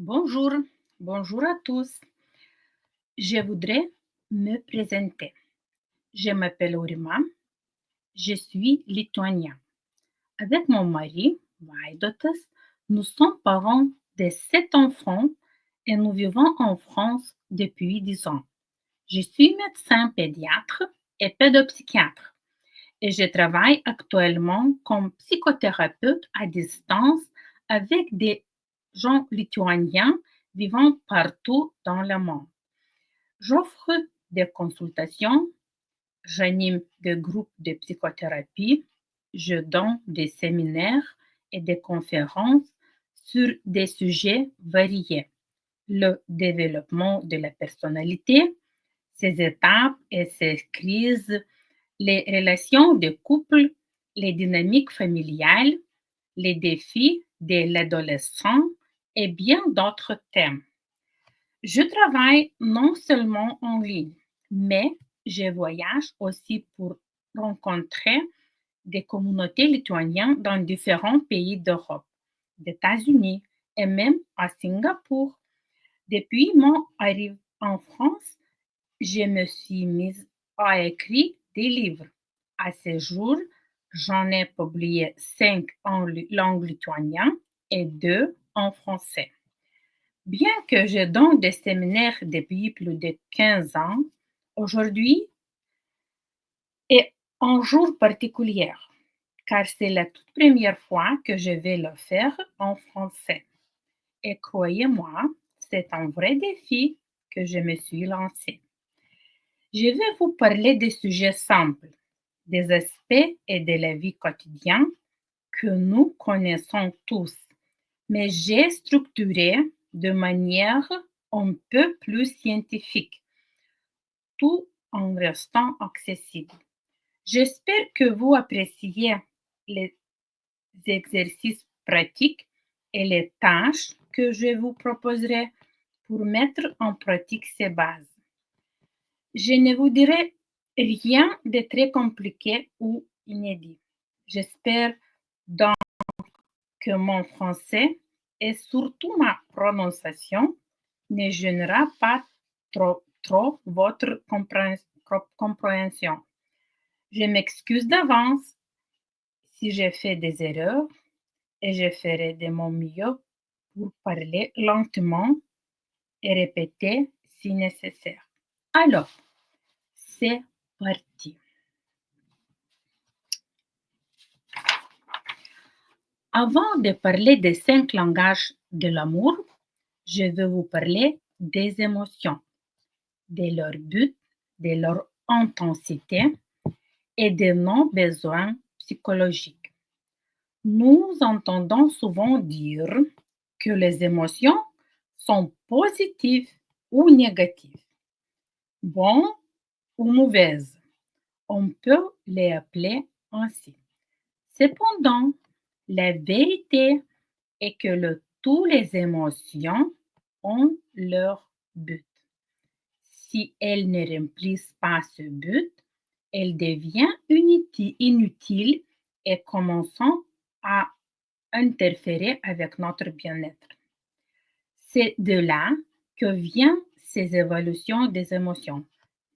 Bonjour, bonjour à tous. Je voudrais me présenter. Je m'appelle Urima, je suis lituanien. Avec mon mari, Vaidotas, nous sommes parents de 7 enfants et nous vivons en France depuis 10 ans. Je suis médecin pédiatre et pédopsychiatre et je travaille actuellement comme psychothérapeute à distance avec des gens lituaniens vivant partout dans le monde. J'offre des consultations, j'anime des groupes de psychothérapie, je donne des séminaires et des conférences sur des sujets variés. Le développement de la personnalité, ses étapes et ses crises, les relations de couple, les dynamiques familiales, les défis de l'adolescent et bien d'autres thèmes. Je travaille non seulement en ligne, mais je voyage aussi pour rencontrer des communautés lituaniennes dans différents pays d'Europe, des États-Unis et même à Singapour. Depuis mon arrivée en France, je me suis mise à écrire des livres. À ce jour, j'en ai publié 5 en langue lituanienne et 2 en français. Bien que je donne des séminaires depuis plus de 15 ans, aujourd'hui est un jour particulier, car c'est la toute première fois que je vais le faire en français. Et croyez-moi, c'est un vrai défi que je me suis lancé. Je vais vous parler des sujets simples, des aspects et de la vie quotidienne que nous connaissons tous, mais j'ai structuré de manière un peu plus scientifique, tout en restant accessible. J'espère que vous appréciez les exercices pratiques et les tâches que je vous proposerai pour mettre en pratique ces bases. Je ne vous dirai rien de très compliqué ou inédit. J'espère donc que mon français et surtout ma prononciation ne gênera pas trop votre compréhension. Je m'excuse d'avance si j'ai fait des erreurs et je ferai de mon mieux pour parler lentement et répéter si nécessaire. Alors, c'est parti. Avant de parler des 5 langages de l'amour, je vais vous parler des émotions, de leur but, de leur intensité et de nos besoins psychologiques. Nous entendons souvent dire que les émotions sont positives ou négatives, bonnes ou mauvaises. On peut les appeler ainsi. Cependant, la vérité est que toutes les émotions ont leur but. Si elles ne remplissent pas ce but, elles deviennent inutiles et commencent à interférer avec notre bien-être. C'est de là que viennent ces évolutions des émotions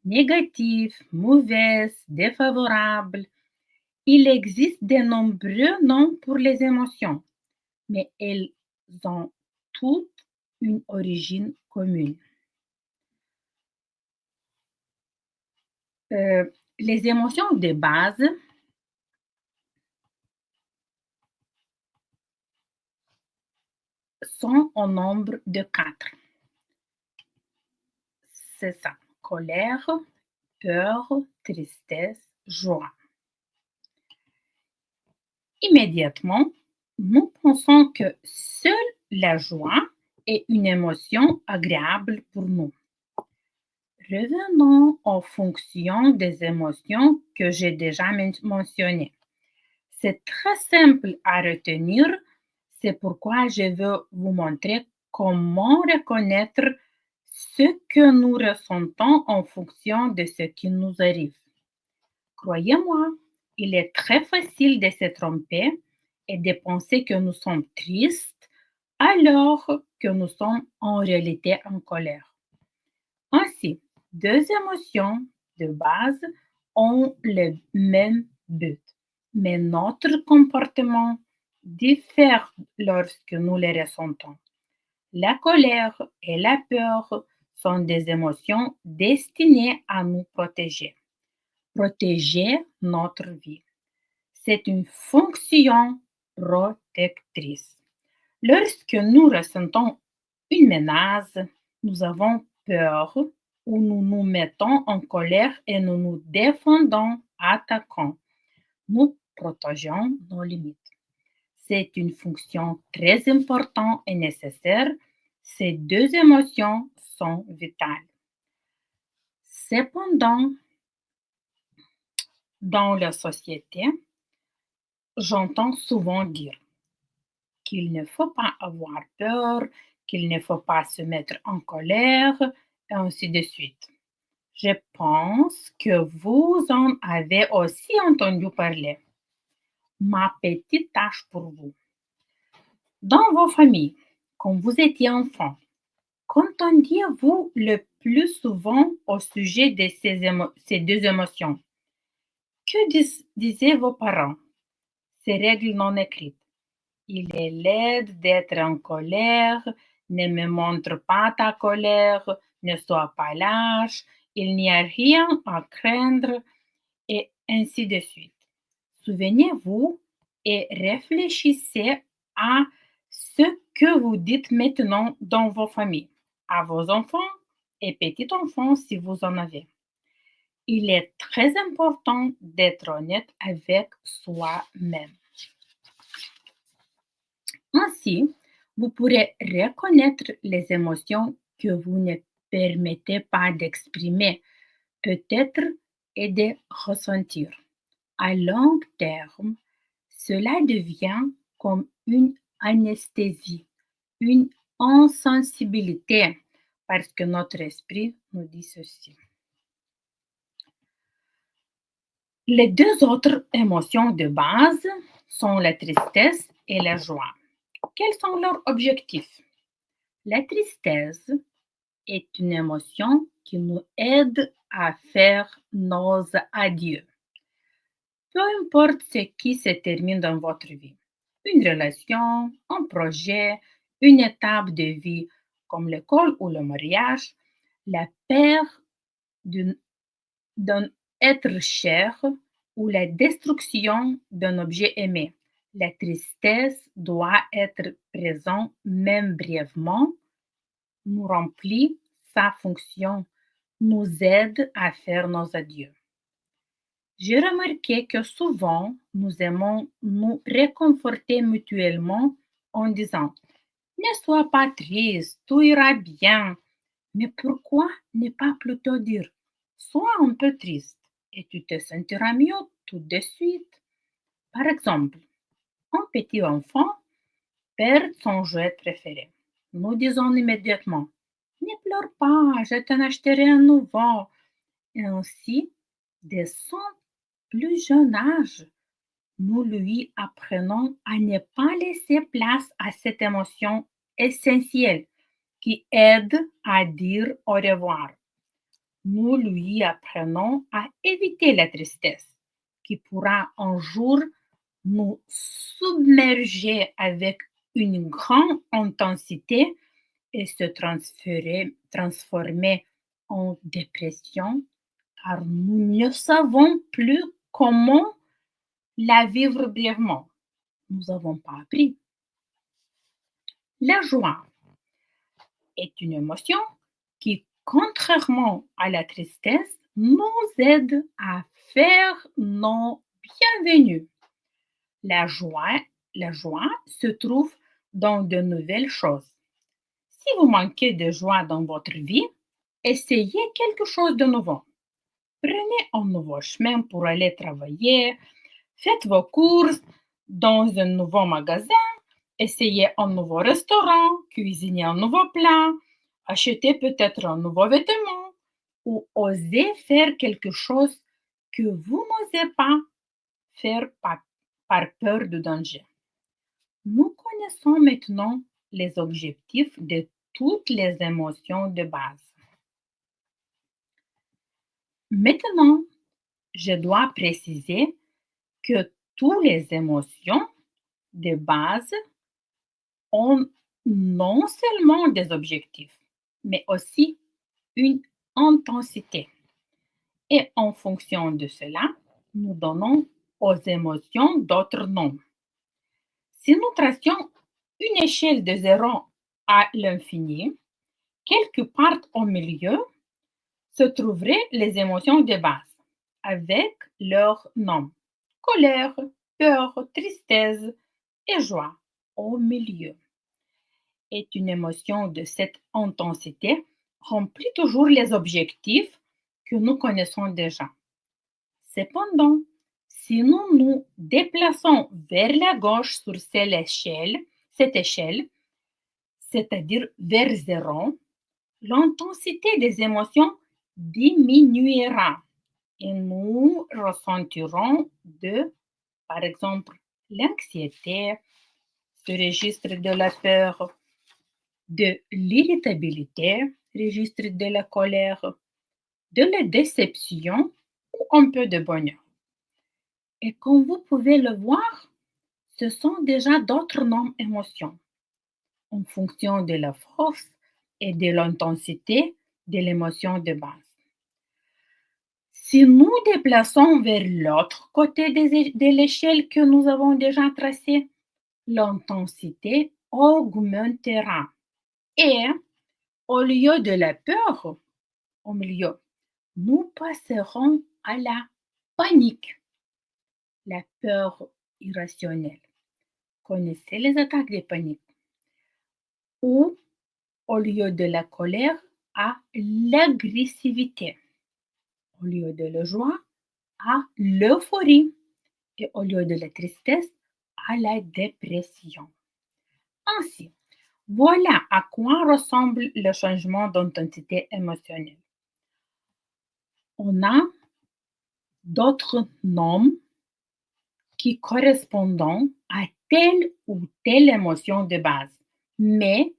négatives, mauvaises, défavorables. Il existe de nombreux noms pour les émotions, mais elles ont toutes une origine commune. Les émotions de base sont au nombre de 4. C'est ça, colère, peur, tristesse, joie. Immédiatement, nous pensons que seule la joie est une émotion agréable pour nous. Revenons aux fonctions des émotions que j'ai déjà mentionnées. C'est très simple à retenir, c'est pourquoi je veux vous montrer comment reconnaître ce que nous ressentons en fonction de ce qui nous arrive. Croyez-moi, il est très facile de se tromper et de penser que nous sommes tristes alors que nous sommes en réalité en colère. Ainsi, deux émotions de base ont le même but, mais notre comportement diffère lorsque nous les ressentons. La colère et la peur sont des émotions destinées à nous protéger notre vie. C'est une fonction protectrice. Lorsque nous ressentons une menace, nous avons peur ou nous nous mettons en colère et nous nous défendons, attaquons. Nous protégeons nos limites. C'est une fonction très importante et nécessaire. Ces deux émotions sont vitales. Cependant, dans la société, j'entends souvent dire qu'il ne faut pas avoir peur, qu'il ne faut pas se mettre en colère, et ainsi de suite. Je pense que vous en avez aussi entendu parler. Ma petite tâche pour vous. Dans vos familles, quand vous étiez enfant, qu'entendiez-vous le plus souvent au sujet de ces deux émotions? Que disaient vos parents? Ces règles non écrites. Il est laid d'être en colère, ne me montre pas ta colère, ne sois pas lâche, il n'y a rien à craindre, et ainsi de suite. Souvenez-vous et réfléchissez à ce que vous dites maintenant dans vos familles, à vos enfants et petits-enfants si vous en avez. Il est très important d'être honnête avec soi-même. Ainsi, vous pourrez reconnaître les émotions que vous ne permettez pas d'exprimer, peut-être et de ressentir. À long terme, cela devient comme une anesthésie, une insensibilité, parce que notre esprit nous dit ceci. Les deux autres émotions de base sont la tristesse et la joie. Quels sont leurs objectifs? La tristesse est une émotion qui nous aide à faire nos adieux. Peu importe ce qui se termine dans votre vie, une relation, un projet, une étape de vie comme l'école ou le mariage, la perte d'un être cher ou la destruction d'un objet aimé. La tristesse doit être présente même brièvement, nous remplit sa fonction, nous aide à faire nos adieux. J'ai remarqué que souvent, nous aimons nous réconforter mutuellement en disant ne sois pas triste, tout ira bien. Mais pourquoi ne pas plutôt dire sois un peu triste et tu te sentiras mieux tout de suite? Par exemple, un petit enfant perd son jouet préféré. Nous disons immédiatement ne pleure pas, je t'en acheterai un nouveau. Et ainsi, dès son plus jeune âge, nous lui apprenons à ne pas laisser place à cette émotion essentielle qui aide à dire au revoir. Nous lui apprenons à éviter la tristesse qui pourra un jour nous submerger avec une grande intensité et se transformer en dépression car nous ne savons plus comment la vivre brièvement. Nous n'avons pas appris. La joie est une émotion qui, contrairement à la tristesse, nous aide à faire nos bienvenus. La joie, la joie se trouve dans de nouvelles choses. Si vous manquez de joie dans votre vie, essayez quelque chose de nouveau. Prenez un nouveau chemin pour aller travailler, faites vos courses dans un nouveau magasin, essayez un nouveau restaurant, cuisinez un nouveau plat, achetez peut-être un nouveau vêtement ou osez faire quelque chose que vous n'osez pas faire par peur de danger. Nous connaissons maintenant les objectifs de toutes les émotions de base. Maintenant, je dois préciser que toutes les émotions de base ont non seulement des objectifs, mais aussi une intensité. Et en fonction de cela, nous donnons aux émotions d'autres noms. Si nous tracions une échelle de 0 à l'infini, quelque part au milieu se trouveraient les émotions de base, avec leurs noms. Colère, peur, tristesse et joie au milieu. Et une émotion de cette intensité remplit toujours les objectifs que nous connaissons déjà. Cependant, si nous nous déplaçons vers la gauche sur cette échelle, c'est-à-dire vers 0, l'intensité des émotions diminuera et nous ressentirons par exemple, l'anxiété, ce registre de la peur, de l'irritabilité, registre de la colère, de la déception ou un peu de bonheur. Et comme vous pouvez le voir, ce sont déjà d'autres noms émotions en fonction de la force et de l'intensité de l'émotion de base. Si nous déplaçons vers l'autre côté de l'échelle que nous avons déjà tracée, l'intensité augmentera. Et au lieu de la peur, au milieu, nous passerons à la panique, la peur irrationnelle. Connaissez les attaques de panique. Ou au lieu de la colère, à l'agressivité. Au lieu de la joie, à l'euphorie. Et au lieu de la tristesse, à la dépression. Ainsi, voilà à quoi ressemble le changement d'intensité émotionnelle. On a d'autres noms qui correspondent à telle ou telle émotion de base, mais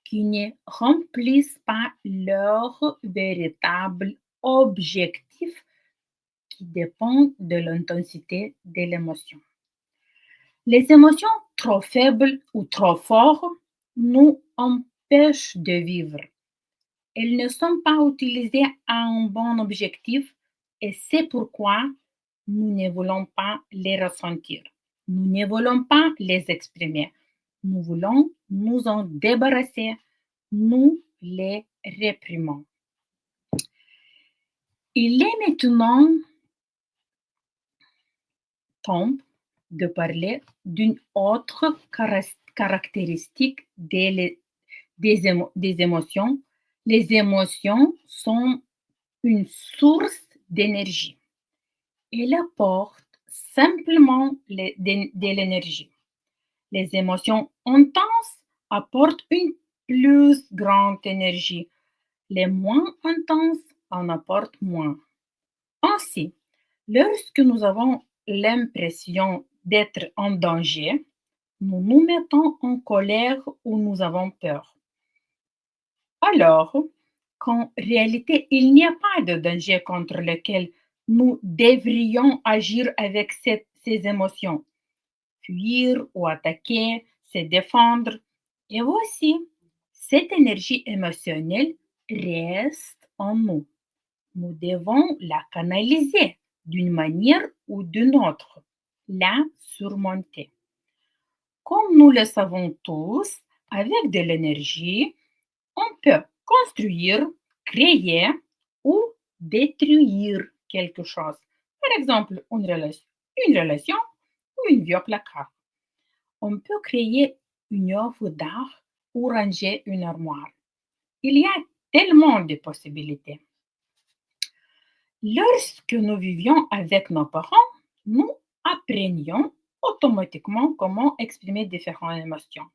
qui ne remplissent pas leur véritable objectif qui dépend de l'intensité de l'émotion. Les émotions trop faibles ou trop fortes nous empêchent de vivre. Elles ne sont pas utilisées à un bon objectif et c'est pourquoi nous ne voulons pas les ressentir. Nous ne voulons pas les exprimer. Nous voulons nous en débarrasser. Nous les réprimons. Il est maintenant temps de parler d'une autre caractéristique des émotions. Les émotions sont une source d'énergie. Elles apportent simplement de l'énergie. Les émotions intenses apportent une plus grande énergie. Les moins intenses en apportent moins. Ainsi, lorsque nous avons l'impression d'être en danger, nous nous mettons en colère ou nous avons peur. Alors qu'en réalité, il n'y a pas de danger contre lequel nous devrions agir avec ces émotions. Fuir ou attaquer, se défendre. Et voici, cette énergie émotionnelle reste en nous. Nous devons la canaliser d'une manière ou d'une autre, la surmonter. Comme nous le savons tous, avec de l'énergie, on peut construire, créer ou détruire quelque chose. Par exemple, une relation ou une vieux placard. On peut créer une œuvre d'art ou ranger une armoire. Il y a tellement de possibilités. Lorsque nous vivions avec nos parents, nous apprenions automatiquement comment exprimer différentes émotions.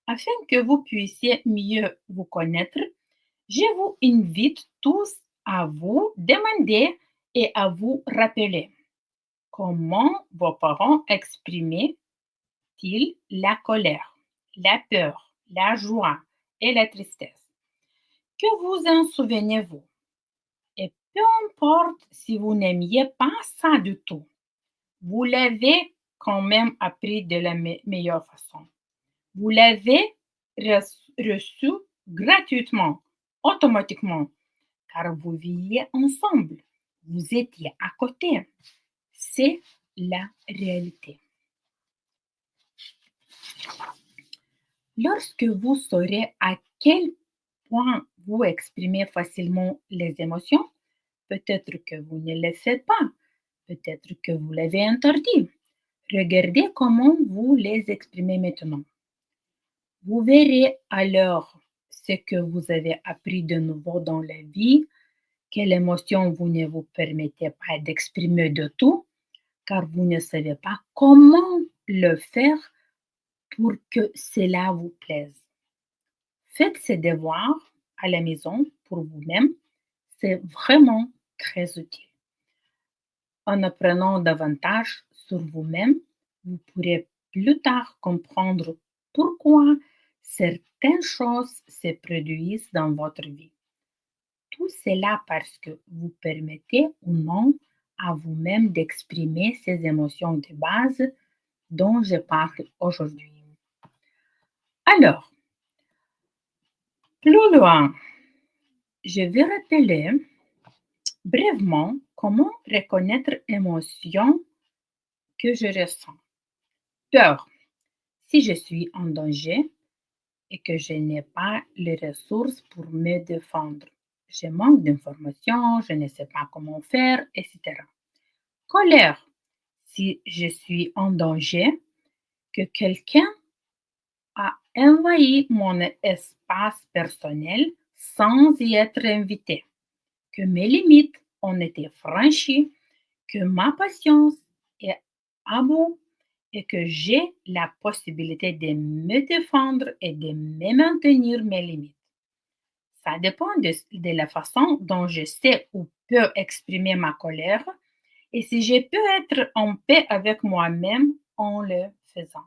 Afin que vous puissiez mieux vous connaître, je vous invite tous à vous demander et à vous rappeler comment vos parents exprimaient-ils la colère, la peur, la joie et la tristesse. Que vous en souvenez-vous? Et peu importe si vous n'aimiez pas ça du tout, vous l'avez quand même appris de la meilleure façon. Vous l'avez reçu gratuitement, automatiquement, car vous viviez ensemble. Vous étiez à côté. C'est la réalité. Lorsque vous saurez à quel point vous exprimez facilement les émotions, peut-être que vous ne le faites pas, peut-être que vous l'avez interdit. Regardez comment vous les exprimez maintenant. Vous verrez alors ce que vous avez appris de nouveau dans la vie, quelle émotion vous ne vous permettez pas d'exprimer de tout, car vous ne savez pas comment le faire pour que cela vous plaise. Faites ces devoirs à la maison pour vous-même, c'est vraiment très utile. En apprenant davantage sur vous-même, vous pourrez plus tard comprendre pourquoi certaines choses se produisent dans votre vie. Tout cela parce que vous permettez ou non à vous-même d'exprimer ces émotions de base dont je parle aujourd'hui. Alors, plus loin, je vais rappeler brièvement comment reconnaître l'émotion que je ressens. Peur, si je suis en danger et que je n'ai pas les ressources pour me défendre. Je manque d'informations, je ne sais pas comment faire, etc. Colère, si je suis en danger, que quelqu'un a envahi mon espace personnel sans y être invité, que mes limites ont été franchies, que ma patience est à bout et que j'ai la possibilité de me défendre et de me maintenir mes limites. Ça dépend de la façon dont je sais ou peux exprimer ma colère et si je peux être en paix avec moi-même en le faisant.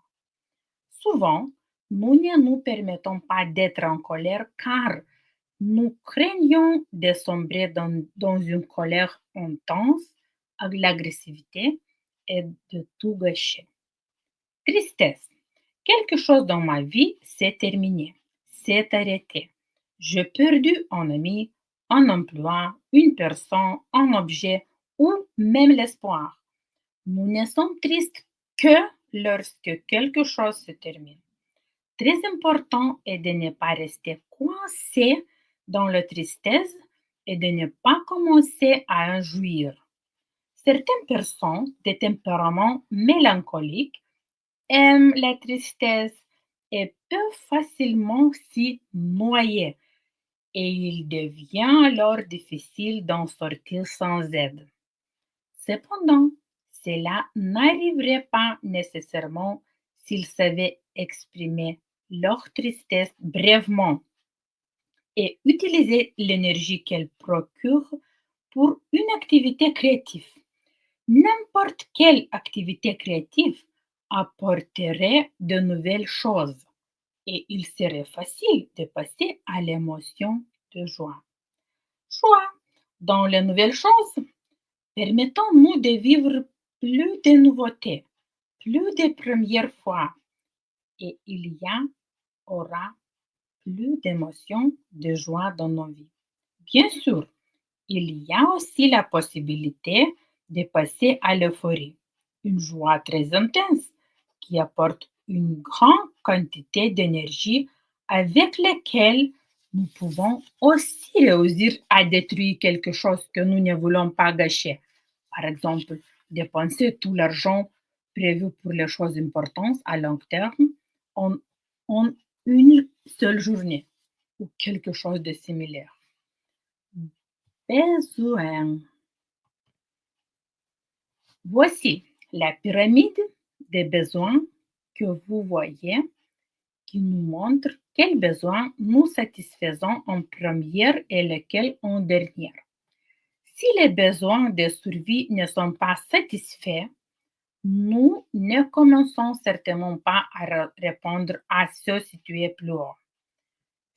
Souvent, nous ne nous permettons pas d'être en colère car nous craignons de sombrer dans une colère intense, avec l'agressivité et de tout gâcher. Tristesse. Quelque chose dans ma vie s'est terminé, s'est arrêté. J'ai perdu un ami, un emploi, une personne, un objet ou même l'espoir. Nous ne sommes tristes que lorsque quelque chose se termine. Très important est de ne pas rester coincé dans la tristesse et de ne pas commencer à en jouir. Certaines personnes de tempérament mélancolique aiment la tristesse et peuvent facilement s'y noyer et il devient alors difficile d'en sortir sans aide. Cependant, cela n'arriverait pas nécessairement s'ils savaient exprimer leur tristesse brièvement et utiliser l'énergie qu'elle procure pour une activité créative. N'importe quelle activité créative apporterait de nouvelles choses et il serait facile de passer à l'émotion de joie. Joie dans les nouvelles choses, permettons-nous de vivre plus de nouveautés, plus de premières fois et il y aura plus d'émotions de joie dans nos vies. Bien sûr, il y a aussi la possibilité de passer à l'euphorie, une joie très intense qui apporte une grande quantité d'énergie avec laquelle nous pouvons aussi réussir à détruire quelque chose que nous ne voulons pas gâcher. Par exemple, dépenser tout l'argent prévu pour les choses importantes à long terme en, en une seule journée ou quelque chose de similaire. Besoin. Voici la pyramide des besoins que vous voyez qui nous montre quels besoins nous satisfaisons en première et lesquels en dernière. Si les besoins de survie ne sont pas satisfaits, Nous ne commençons certainement pas à répondre à ce situé plus haut.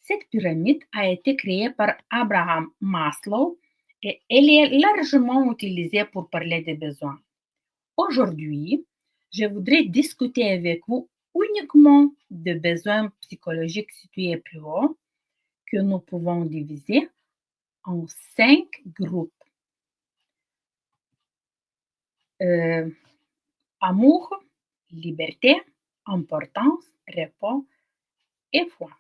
Cette pyramide a été créée par Abraham Maslow et elle est largement utilisée pour parler des besoins. Aujourd'hui, je voudrais discuter avec vous uniquement des besoins psychologiques situés plus haut que nous pouvons diviser en 5 groupes. Euh, Amour, liberté, importance, repos et foi.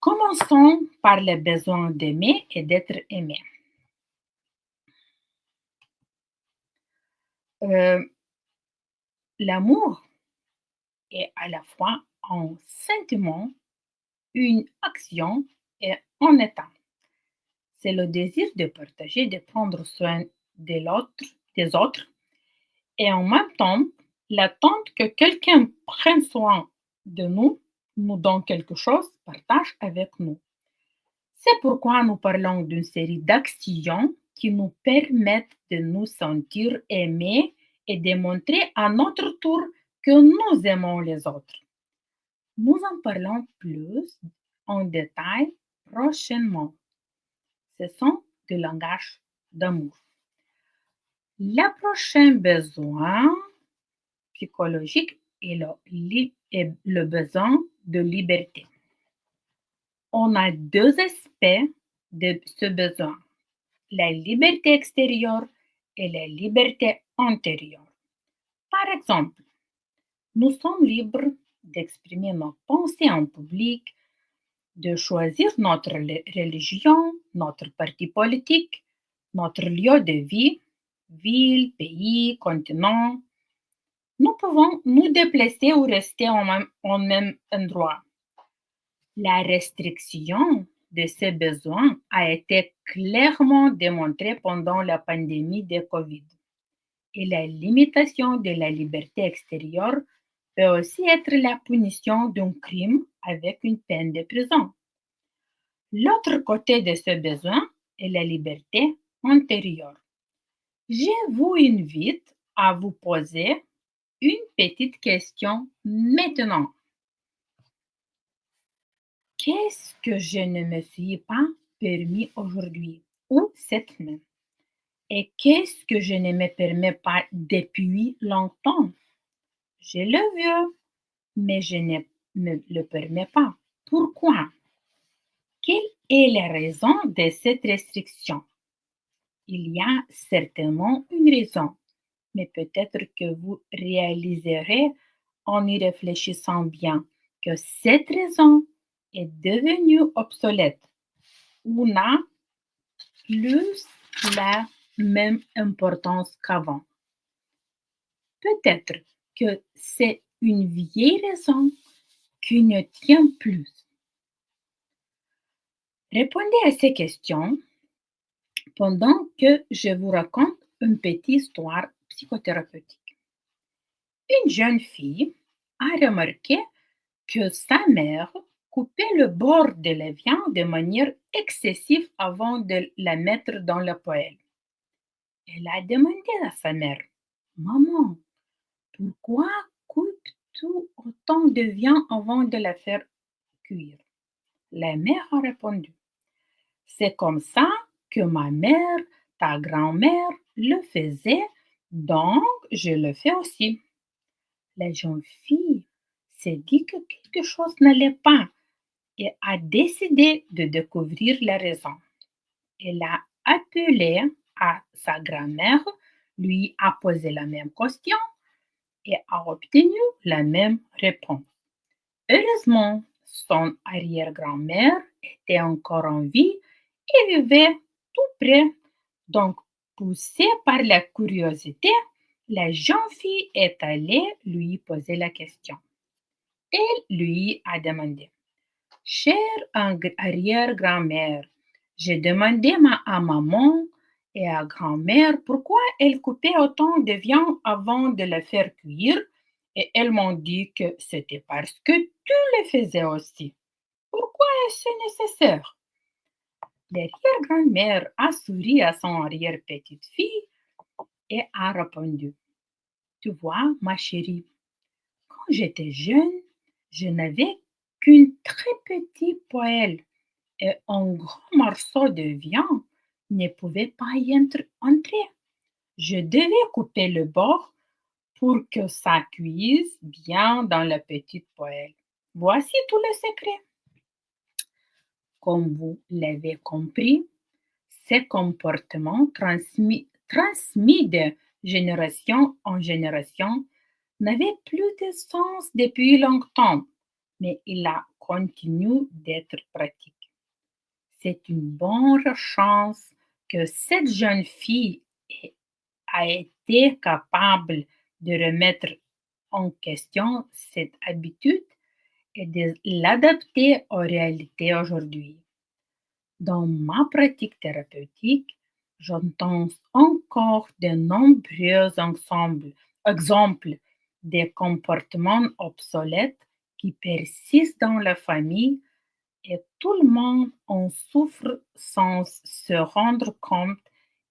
Commençons par le besoin d'aimer et d'être aimé. Euh, L'amour est à la fois un sentiment, une action et un état. C'est le désir de partager, de prendre soin de l'autre, des autres et en même temps l'attente que quelqu'un prenne soin de nous, nous donne quelque chose, partage avec nous. C'est pourquoi nous parlons d'une série d'actions qui nous permettent de nous sentir aimés et de montrer à notre tour que nous aimons les autres. Nous en parlons plus en détail prochainement. Ce sont des langages d'amour. Le prochain besoin psychologique est le besoin de liberté. On a deux aspects de ce besoin, la liberté extérieure et la liberté intérieure. Par exemple, nous sommes libres d'exprimer nos pensées en public, de choisir notre religion, notre parti politique, notre lieu de vie, ville, pays, continent. Nous pouvons nous déplacer ou rester au même endroit. La restriction de ces besoins a été clairement démontrée pendant la pandémie de Covid. Et la limitation de la liberté extérieure peut aussi être la punition d'un crime avec une peine de prison. L'autre côté de ce besoin est la liberté intérieure. Je vous invite à vous poser une petite question maintenant. Qu'est-ce que je ne me suis pas permis aujourd'hui ou cette semaine? Et qu'est-ce que je ne me permets pas depuis longtemps? Je le veux, mais je ne me le permets pas. Pourquoi? Quelle est la raison de cette restriction? Il y a certainement une raison, mais peut-être que vous réaliserez en y réfléchissant bien que cette raison est devenue obsolète ou n'a plus la même importance qu'avant. Peut-être que c'est une vieille raison qui ne tient plus. Répondez à ces questions pendant que je vous raconte une petite histoire psychothérapeutique. Une jeune fille a remarqué que sa mère coupait le bord de la viande de manière excessive avant de la mettre dans la poêle. Elle a demandé à sa mère, Maman, pourquoi coupes-tu autant de viande avant de la faire cuire? La mère a répondu, c'est comme ça que ma mère, ta grand-mère, le faisait, donc je le fais aussi. La jeune fille s'est dit que quelque chose n'allait pas et a décidé de découvrir la raison. Elle a appelé à sa grand-mère, lui a posé la même question et a obtenu la même réponse. Heureusement, son arrière-grand-mère était encore en vie et vivait tout près. Donc, poussée par la curiosité, la jeune fille est allée lui poser la question. Elle lui a demandé, Chère arrière-grand-mère, j'ai demandé à maman et à grand-mère pourquoi elles coupaient autant de viande avant de la faire cuire et elles m'ont dit que c'était parce que tu le faisais aussi. Pourquoi est-ce nécessaire? L'arrière-grand-mère a souri à son arrière-petite-fille et a répondu. Tu vois, ma chérie, quand j'étais jeune, je n'avais qu'une très petite poêle et un grand morceau de viande ne pouvait pas entrer. Je devais couper le bord pour que ça cuise bien dans la petite poêle. Voici tout le secret. Comme vous l'avez compris, ces comportements transmis de génération en génération n'avaient plus de sens depuis longtemps, mais il a continué d'être pratique. C'est une bonne chance que cette jeune fille a été capable de remettre en question cette habitude et de l'adapter aux réalités aujourd'hui. Dans ma pratique thérapeutique, j'entends encore de nombreux exemples de comportements obsolètes qui persistent dans la famille et tout le monde en souffre sans se rendre compte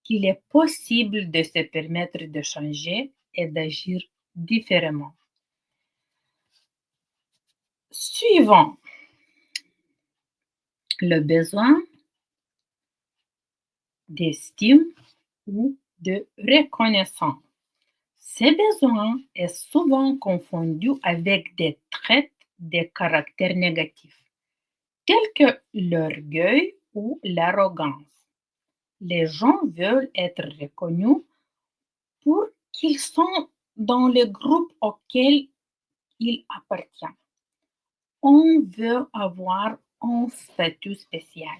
qu'il est possible de se permettre de changer et d'agir différemment. Suivant le besoin d'estime ou de reconnaissance. Ces besoins est souvent confondu avec des traits de caractère négatifs, tels que l'orgueil ou l'arrogance. Les gens veulent être reconnus pour qu'ils sont dans le groupe auquel ils appartiennent. On veut avoir un statut spécial.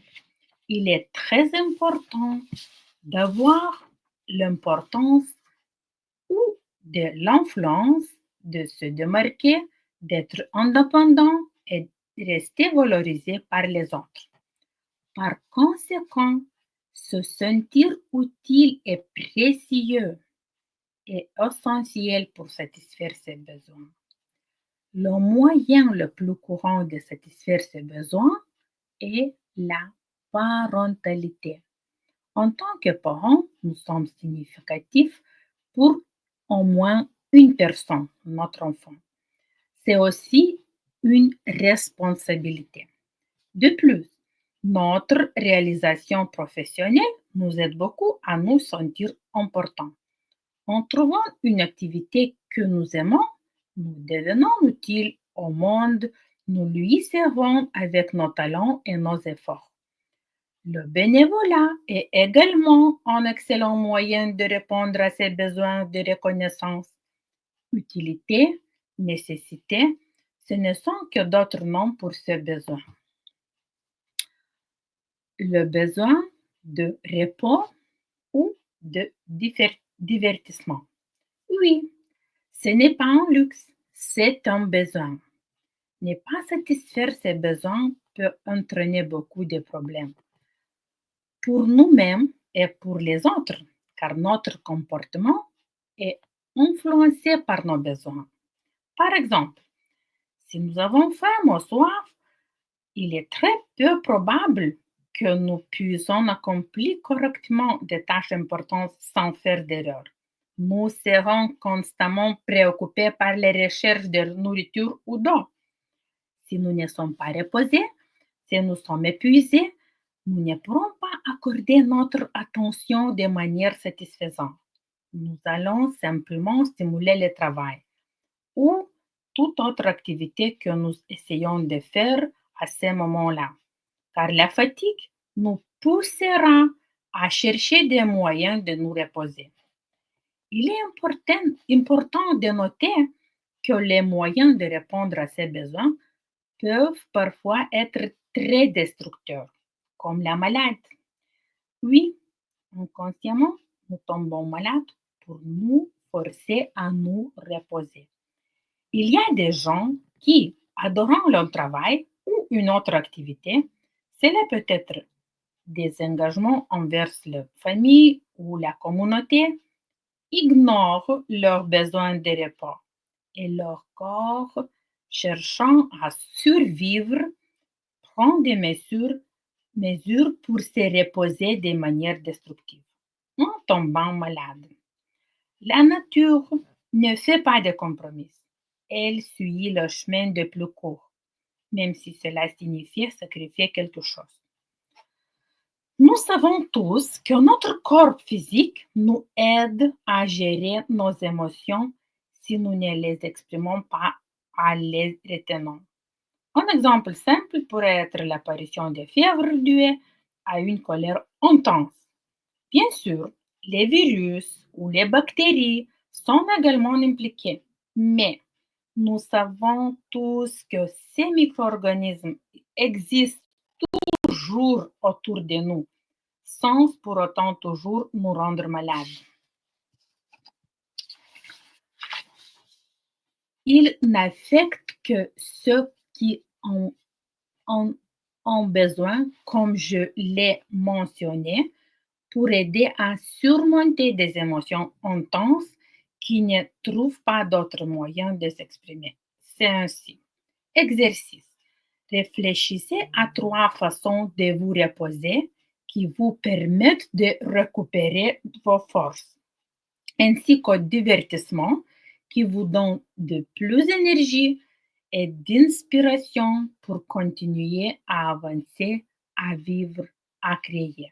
Il est très important d'avoir l'importance ou de l'influence de se démarquer, d'être indépendant et de rester valorisé par les autres. Par conséquent, se sentir utile est précieux et essentiel pour satisfaire ses besoins. Le moyen le plus courant de satisfaire ses besoins est la parentalité. En tant que parents, nous sommes significatifs pour au moins une personne, notre enfant. C'est aussi une responsabilité. De plus, notre réalisation professionnelle nous aide beaucoup à nous sentir importants. En trouvant une activité que nous aimons, nous devenons utiles au monde, nous lui servons avec nos talents et nos efforts. Le bénévolat est également un excellent moyen de répondre à ces besoins de reconnaissance. Utilité, nécessité, ce ne sont que d'autres noms pour ce besoin. Le besoin de repos ou de divertissement. Oui, ce n'est pas un luxe, c'est un besoin. Ne pas satisfaire ces besoins peut entraîner beaucoup de problèmes pour nous-mêmes et pour les autres, car notre comportement est influencé par nos besoins. Par exemple, si nous avons faim ou soif, il est très peu probable que nous puissions accomplir correctement des tâches importantes sans faire d'erreur. Nous serons constamment préoccupés par les recherches de nourriture ou d'eau. Si nous ne sommes pas reposés, si nous sommes épuisés, nous ne pourrons pas accorder notre attention de manière satisfaisante. Nous allons simplement stimuler le travail ou toute autre activité que nous essayons de faire à ce moment-là, car la fatigue nous poussera à chercher des moyens de nous reposer. Il est important de noter que les moyens de répondre à ces besoins peuvent parfois être très destructeurs, comme la maladie. Oui, inconsciemment, nous tombons malades pour nous forcer à nous reposer. Il y a des gens qui, adorant leur travail ou une autre activité, cela peut être des engagements envers leur famille ou la communauté, ignorent leurs besoins de repos et leur corps, cherchant à survivre, prend des mesures pour se reposer de manière destructive, en tombant malade. La nature ne fait pas de compromis. Elle suit le chemin le plus court, même si cela signifie sacrifier quelque chose. Nous savons tous que notre corps physique nous aide à gérer nos émotions si nous ne les exprimons pas en les retenant. Un exemple simple pourrait être l'apparition de fièvre due à une colère intense. Bien sûr, les virus ou les bactéries sont également impliqués, mais nous savons tous que ces micro-organismes existent toujours autour de nous, sans pour autant toujours nous rendre malades. Ils n'affectent que ceux qui ont besoin, comme je l'ai mentionné, pour aider à surmonter des émotions intenses qui ne trouvent pas d'autre moyen de s'exprimer. C'est ainsi. Exercice. Réfléchissez à 3 façons de vous reposer qui vous permettent de récupérer vos forces, ainsi qu'au divertissement qui vous donne de plus d'énergie et d'inspiration pour continuer à avancer, à vivre, à créer.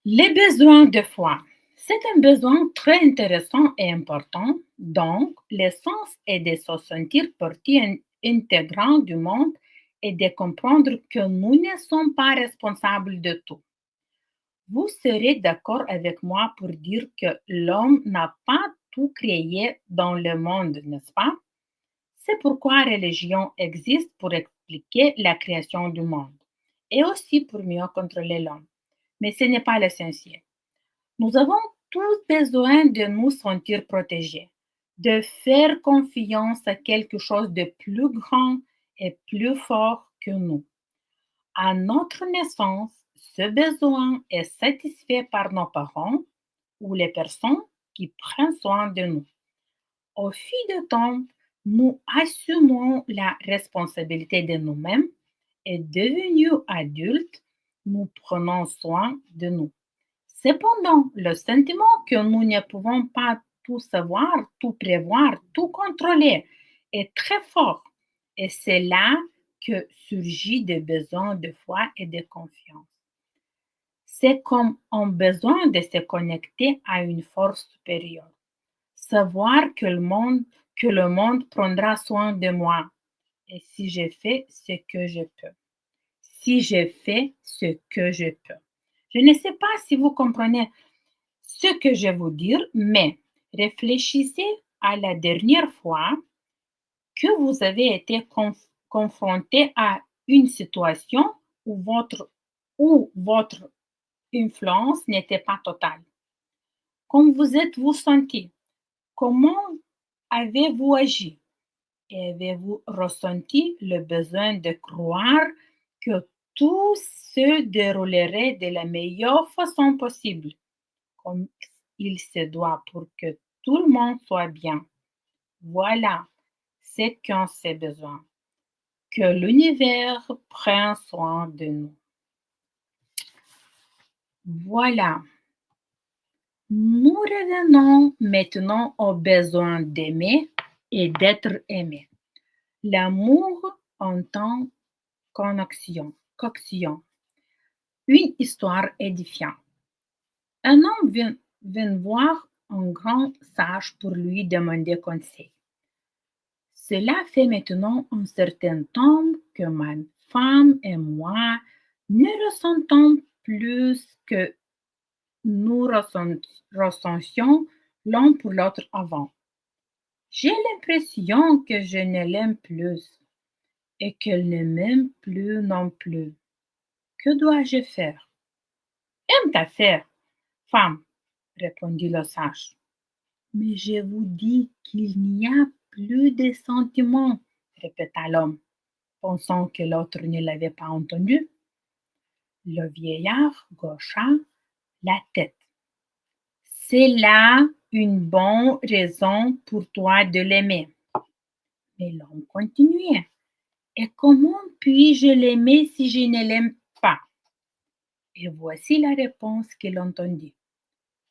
Les besoins de foi. C'est un besoin très intéressant et important, donc l'essence est de se sentir partie intégrante du monde et de comprendre que nous ne sommes pas responsables de tout. Vous serez d'accord avec moi pour dire que l'homme n'a pas tout créé dans le monde, n'est-ce pas? C'est pourquoi la religion existe pour expliquer la création du monde et aussi pour mieux contrôler l'homme. Mais ce n'est pas l'essentiel. Nous avons tous besoin de nous sentir protégés, de faire confiance à quelque chose de plus grand et plus fort que nous. À notre naissance, ce besoin est satisfait par nos parents ou les personnes qui prennent soin de nous. Au fil du temps, nous assumons la responsabilité de nous-mêmes et devenus adultes, nous prenons soin de nous. Cependant, le sentiment que nous ne pouvons pas tout savoir, tout prévoir, tout contrôler est très fort et c'est là que surgit des besoins de foi et de confiance. C'est comme un besoin de se connecter à une force supérieure. Savoir que le monde prendra soin de moi et si je fais ce que je peux. Si je fais ce que je peux. Je ne sais pas si vous comprenez ce que je vais vous dire, mais réfléchissez à la dernière fois que vous avez été confronté à une situation où votre influence n'était pas totale. Comment vous êtes-vous senti? Comment avez-vous agi? Et avez-vous ressenti le besoin de croire que tout se déroulerait de la meilleure façon possible, comme il se doit pour que tout le monde soit bien? Voilà ce qu'on a besoin, que l'univers prenne soin de nous. Voilà. Nous revenons maintenant au besoin d'aimer et d'être aimé. L'amour en tant qu'action. Une histoire édifiante. Un homme vient voir un grand sage pour lui demander conseil. Cela fait maintenant un certain temps que ma femme et moi ne ressentons plus que nous ressentions l'un pour l'autre avant. J'ai l'impression que je ne l'aime plus et qu'elle ne m'aime plus non plus. Que dois-je faire? Aime ta faire, femme, répondit le sage. Mais je vous dis qu'il n'y a plus de sentiments, répéta l'homme, pensant que l'autre ne l'avait pas entendu. Le vieillard hocha la tête. C'est là une bonne raison pour toi de l'aimer. Mais l'homme continuait. Et comment puis-je l'aimer si je ne l'aime pas? Et voici la réponse qu'il entendit.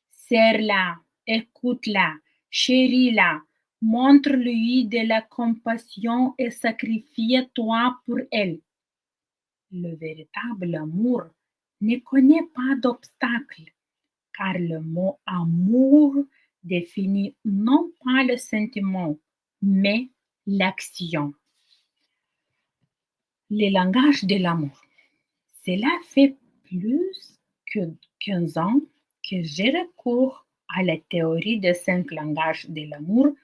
Serre-la, Écoute-la, chéris-la, montre-lui de la compassion et sacrifie-toi pour elle. Le véritable amour ne connaît pas d'obstacle, car le mot amour définit non pas le sentiment, mais l'action. Les langages de l'amour. Cela fait plus que 15 ans que j'ai recours à la théorie des 5 langages de l'amour,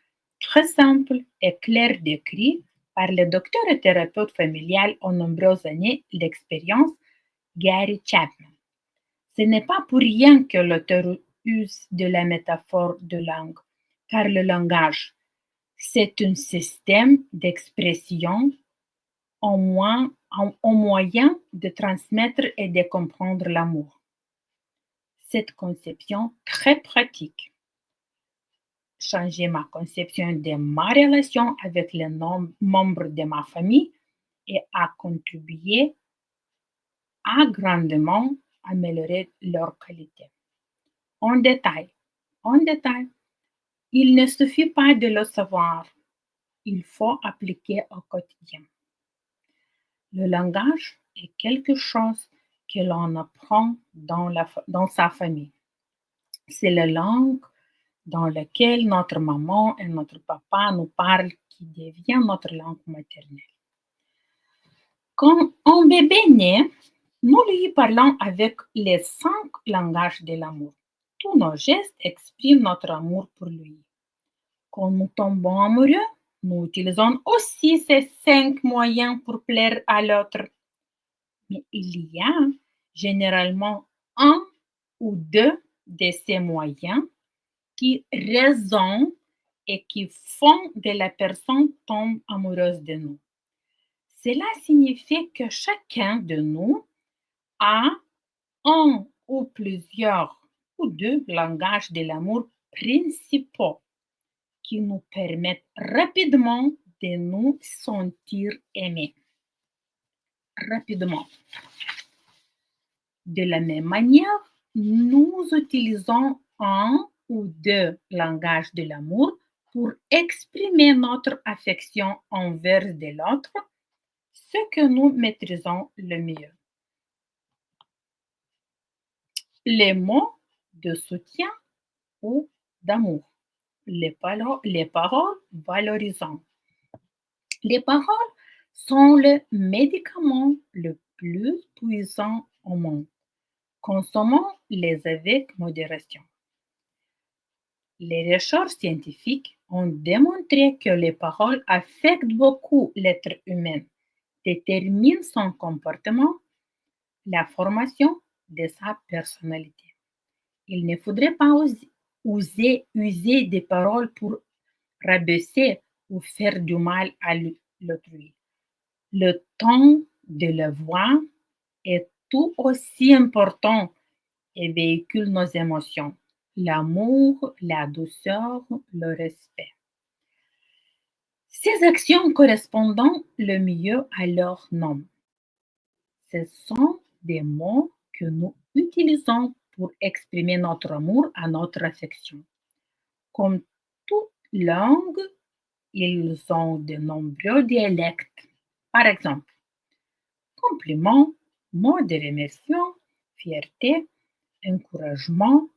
très simple et clair décrit par le docteur et thérapeute familial aux nombreuses années d'expérience, Gary Chapman. Ce n'est pas pour rien que l'auteur use de la métaphore de langue, car le langage, c'est un système d'expression au moyen de transmettre et de comprendre l'amour. Cette conception très pratique changer ma conception de ma relation avec les membres de ma famille et a contribué à grandement améliorer leur qualité. En détail, en détail, il ne suffit pas de le savoir, il faut appliquer au quotidien. Le langage est quelque chose que l'on apprend dans sa famille. C'est la langue dans laquelle notre maman et notre papa nous parlent qui devient notre langue maternelle. Quand un bébé naît, nous lui parlons avec les 5 langages de l'amour. Tous nos gestes expriment notre amour pour lui. Quand nous tombons amoureux, nous utilisons aussi ces 5 moyens pour plaire à l'autre. Mais il y a généralement un ou deux de ces moyens qui résonnent et qui font que la personne tombe amoureuse de nous. Cela signifie que chacun de nous a un ou plusieurs ou deux langages de l'amour principaux qui nous permettent rapidement de nous sentir aimés. Rapidement. De la même manière, nous utilisons un ou deux langages de l'amour pour exprimer notre affection envers de l'autre, ce que nous maîtrisons le mieux. Les mots de soutien ou d'amour, les paroles valorisantes. Les paroles sont le médicament le plus puissant au monde. Consommons-les avec modération. Les recherches scientifiques ont démontré que les paroles affectent beaucoup l'être humain, déterminent son comportement, la formation de sa personnalité. Il ne faudrait pas user des paroles pour rabaisser ou faire du mal à l'autrui. Le ton de la voix est tout aussi important et véhicule nos émotions, l'amour, la douceur, le respect. Ces actions correspondant le mieux à leur nom. Ce sont des mots que nous utilisons pour exprimer notre amour à notre affection. Comme toute langue, ils ont de nombreux dialectes. Par exemple, compliment, mot de remerciement, fierté, encouragement,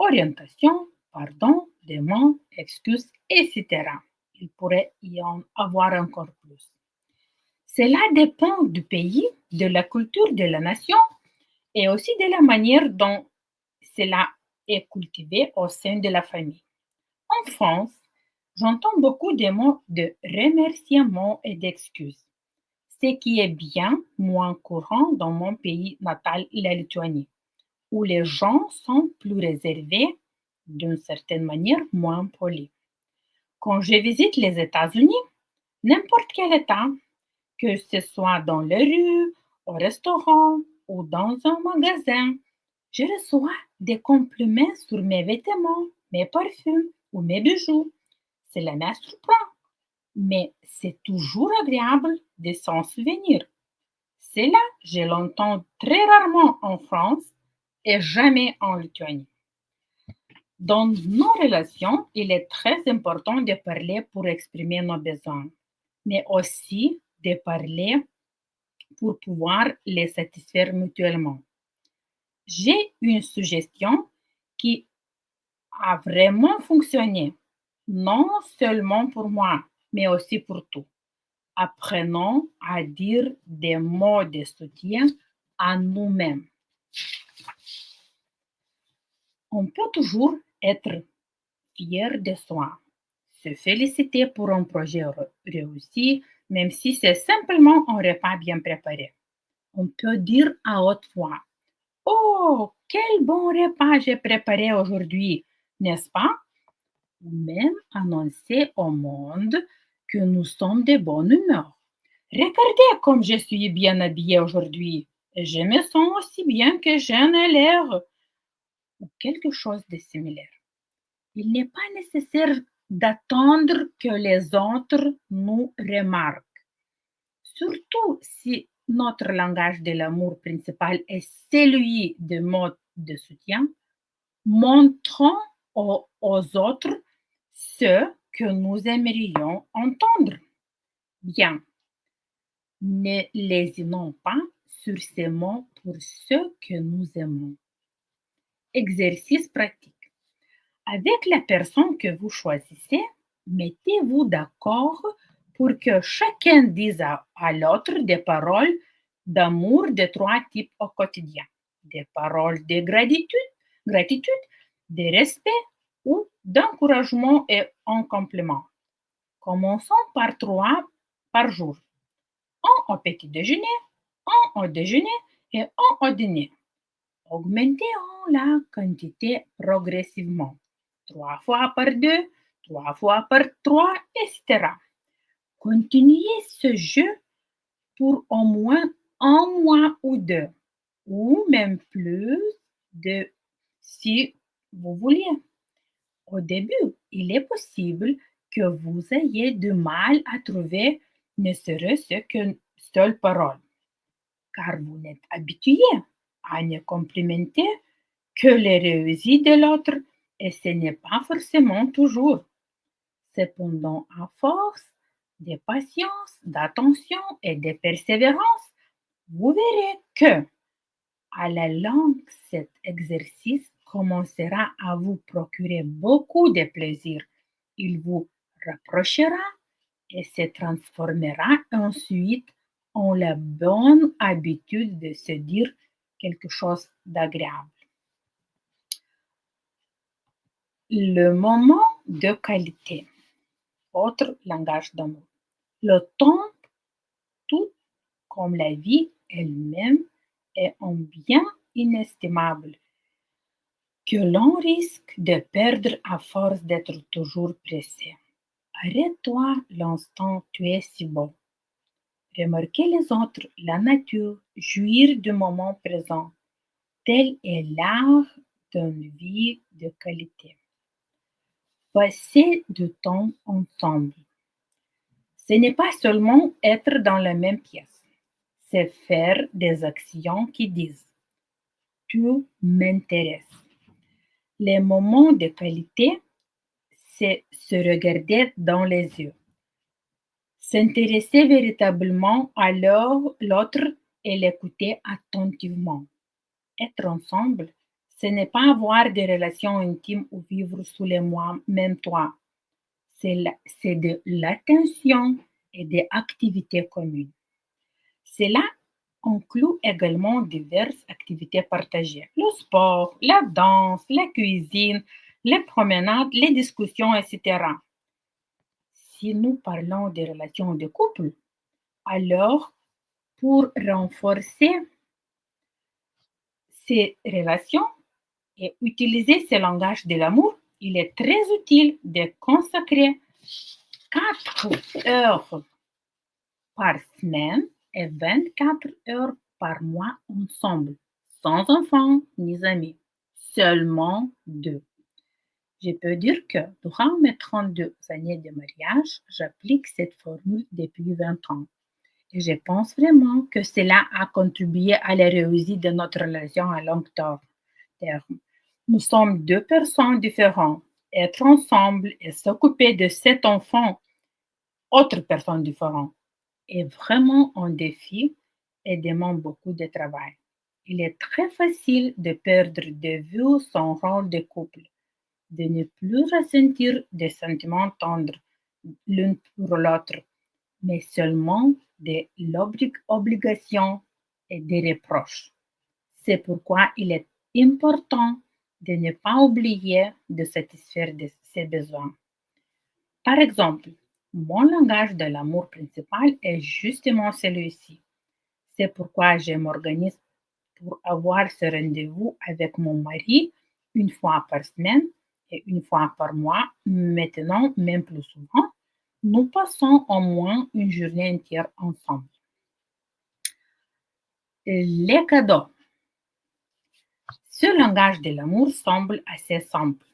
orientation, pardon, demande, excuse, etc. Il pourrait y en avoir encore plus. Cela dépend du pays, de la culture de la nation et aussi de la manière dont cela est cultivé au sein de la famille. En France, j'entends beaucoup de mots de remerciement et d'excuses, ce qui est bien moins courant dans mon pays natal, la Lituanie, où les gens sont plus réservés, d'une certaine manière moins polis. Quand je visite les États-Unis, n'importe quel État, que ce soit dans les rues, au restaurant ou dans un magasin, je reçois des compliments sur mes vêtements, mes parfums ou mes bijoux. Cela me surprend, mais c'est toujours agréable de s'en souvenir. Cela, je l'entends très rarement en France et jamais en Lituanie. Dans nos relations, il est très important de parler pour exprimer nos besoins, mais aussi de parler pour pouvoir les satisfaire mutuellement. J'ai une suggestion qui a vraiment fonctionné, non seulement pour moi, mais aussi pour tout. Apprenons à dire des mots de soutien à nous-mêmes. On peut toujours être fier de soi, se féliciter pour un projet réussi, même si c'est simplement un repas bien préparé. On peut dire à haute voix: «Oh, quel bon repas j'ai préparé aujourd'hui!» N'est-ce pas? Ou même annoncer au monde que nous sommes de bonne humeur. «Regardez comme je suis bien habillée aujourd'hui! Je me sens aussi bien que je n'ai l'air!» Ou quelque chose de similaire. Il n'est pas nécessaire d'attendre que les autres nous remarquent, surtout si notre langage de l'amour principal est celui de mots de soutien. Montrons aux autres ce que nous aimerions entendre. Bien, ne lésinons pas sur ces mots pour ceux que nous aimons. Exercice pratique. Avec la personne que vous choisissez, mettez-vous d'accord pour que chacun dise à l'autre des paroles d'amour de trois types au quotidien. Des paroles de gratitude, de respect ou d'encouragement et en complément. Commençons par trois par jour. Un au petit déjeuner, un au déjeuner et un au dîner. Augmentons la quantité progressivement. 3 fois par 2, 3 fois par 3, etc. Continuez ce jeu pour au moins un mois ou deux, ou même plus de si vous vouliez. Au début, il est possible que vous ayez du mal à trouver ne serait-ce qu'une seule parole, car vous n'êtes habitué à ne complimenter que les réussites de l'autre et ce n'est pas forcément toujours. Cependant, à force de patience, d'attention et de persévérance, vous verrez que, à la longue, cet exercice commencera à vous procurer beaucoup de plaisir. Il vous rapprochera et se transformera ensuite en la bonne habitude de se dire quelque chose d'agréable. Le moment de qualité, autre langage d'amour. Le temps, tout comme la vie elle-même, est un bien inestimable que l'on risque de perdre à force d'être toujours pressé. Arrête-toi l'instant, tu es si beau. Remarquer les autres, la nature, jouir du moment présent. Tel est l'art d'une vie de qualité. Passer du temps ensemble. Ce n'est pas seulement être dans la même pièce, c'est faire des actions qui disent tu m'intéresses. Les moments de qualité, c'est se regarder dans les yeux, s'intéresser véritablement à l'autre et l'écouter attentivement. Être ensemble, ce n'est pas avoir des relations intimes ou vivre sous les mêmes toits. C'est de l'attention et des activités communes. Cela inclut également diverses activités partagées: le sport, la danse, la cuisine, les promenades, les discussions, etc. Si nous parlons des relations de couple, alors pour renforcer ces relations et utiliser ce langage de l'amour, il est très utile de consacrer 4 heures par semaine et 24 heures par mois ensemble, sans enfants ni amis, seulement deux. Je peux dire que durant mes 32 années de mariage, j'applique cette formule depuis 20 ans. Et je pense vraiment que cela a contribué à la réussite de notre relation à long terme. Nous sommes deux personnes différentes. Être ensemble et s'occuper de cet enfant, autre personne différente, est vraiment un défi et demande beaucoup de travail. Il est très facile de perdre de vue son rôle de couple, de ne plus ressentir des sentiments tendres l'un pour l'autre, mais seulement de l'obligation et des reproches. C'est pourquoi il est important de ne pas oublier de satisfaire ses besoins. Par exemple, mon langage de l'amour principal est justement celui-ci. C'est pourquoi je m'organise pour avoir ce rendez-vous avec mon mari une fois par semaine et une fois par mois, maintenant même plus souvent. Nous passons au moins une journée entière ensemble. Les cadeaux. Ce langage de l'amour semble assez simple.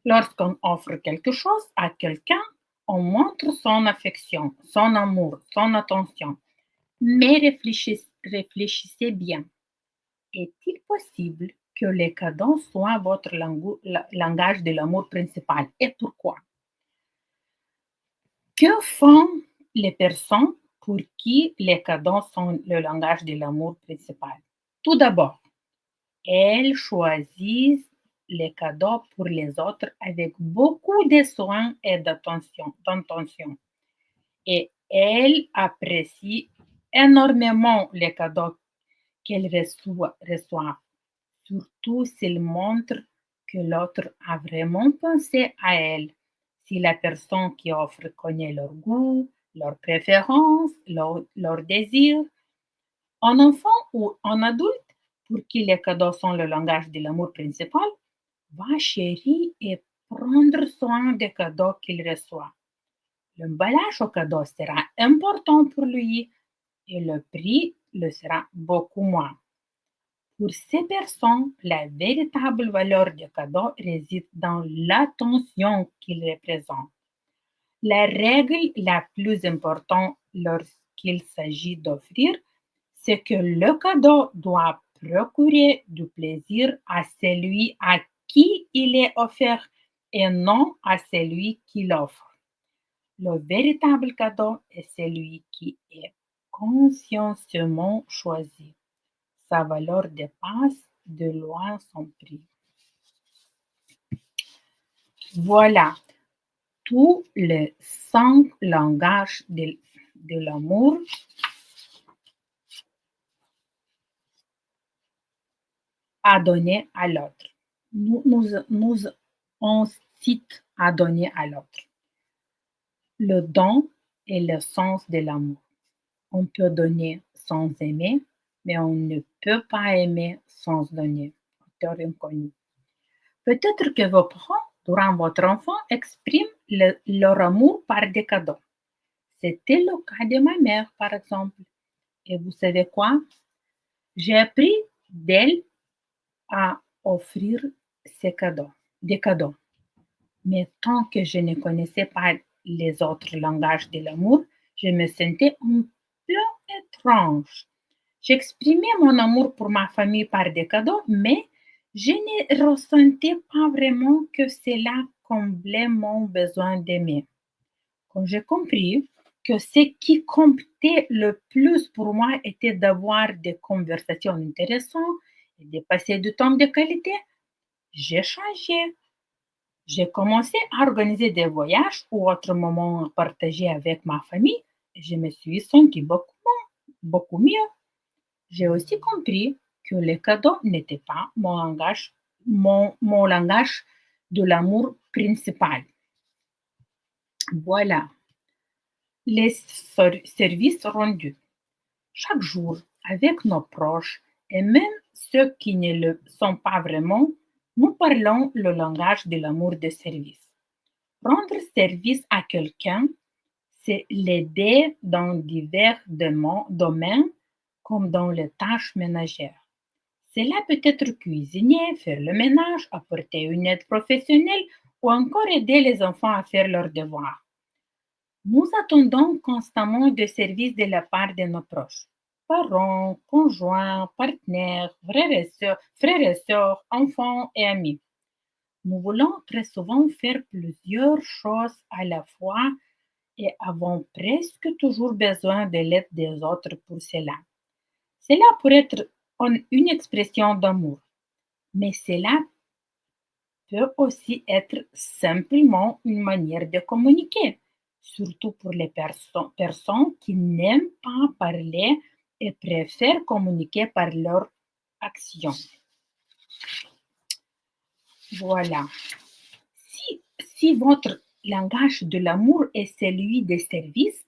Lorsqu'on offre quelque chose à quelqu'un, on montre son affection, son amour, son attention. Mais réfléchissez bien. Est-il possible que les cadeaux soient votre langage de l'amour principal et pourquoi? Que font les personnes pour qui les cadeaux sont le langage de l'amour principal? Tout d'abord, elles choisissent les cadeaux pour les autres avec beaucoup de soins et d'attention. Et elles apprécient énormément les cadeaux qu'elles reçoivent, surtout s'ils montrent que l'autre a vraiment pensé à elle. Si la personne qui offre connaît leur goût, leurs préférences, leurs désirs, un enfant ou un adulte pour qui les cadeaux sont le langage de l'amour principal va chérir et prendre soin des cadeaux qu'il reçoit. L'emballage au cadeau sera important pour lui et le prix le sera beaucoup moins. Pour ces personnes, la véritable valeur du cadeau réside dans l'attention qu'il représente. La règle la plus importante lorsqu'il s'agit d'offrir, c'est que le cadeau doit procurer du plaisir à celui à qui il est offert et non à celui qui l'offre. Le véritable cadeau est celui qui est consciencieusement choisi. Sa valeur dépasse de loin son prix. Voilà tous les 5 langages de l'amour à donner à l'autre. On cite à donner à l'autre. Le don est le sens de l'amour. On peut donner sans aimer, mais on ne peut pas aimer sans donner. Auteur inconnu. Peut-être que vos parents, durant votre enfance, expriment leur amour par des cadeaux. C'était le cas de ma mère, par exemple. Et vous savez quoi? J'ai appris d'elle à offrir des cadeaux. Mais tant que je ne connaissais pas les autres langages de l'amour, je me sentais un peu étrange. J'exprimais mon amour pour ma famille par des cadeaux, mais je ne ressentais pas vraiment que cela comblait mon besoin d'aimer. Quand j'ai compris que ce qui comptait le plus pour moi était d'avoir des conversations intéressantes et de passer du temps de qualité, j'ai changé. J'ai commencé à organiser des voyages ou autres moments partagés avec ma famille et je me suis sentie beaucoup mieux. J'ai aussi compris que les cadeaux n'étaient pas mon langage de l'amour principal. Voilà, les services rendus. Chaque jour, avec nos proches et même ceux qui ne le sont pas vraiment, nous parlons le langage de l'amour de service. Rendre service à quelqu'un, c'est l'aider dans divers domaines comme dans les tâches ménagères. Cela peut être cuisiner, faire le ménage, apporter une aide professionnelle ou encore aider les enfants à faire leurs devoirs. Nous attendons constamment des services de la part de nos proches. parents, conjoints, partenaires, frères et sœurs, enfants et amis. Nous voulons très souvent faire plusieurs choses à la fois et avons presque toujours besoin de l'aide des autres pour cela. Cela pourrait être une expression d'amour, mais cela peut aussi être simplement une manière de communiquer, surtout pour les personnes qui n'aiment pas parler et préfèrent communiquer par leur action. Voilà. Si votre langage de l'amour est celui des services,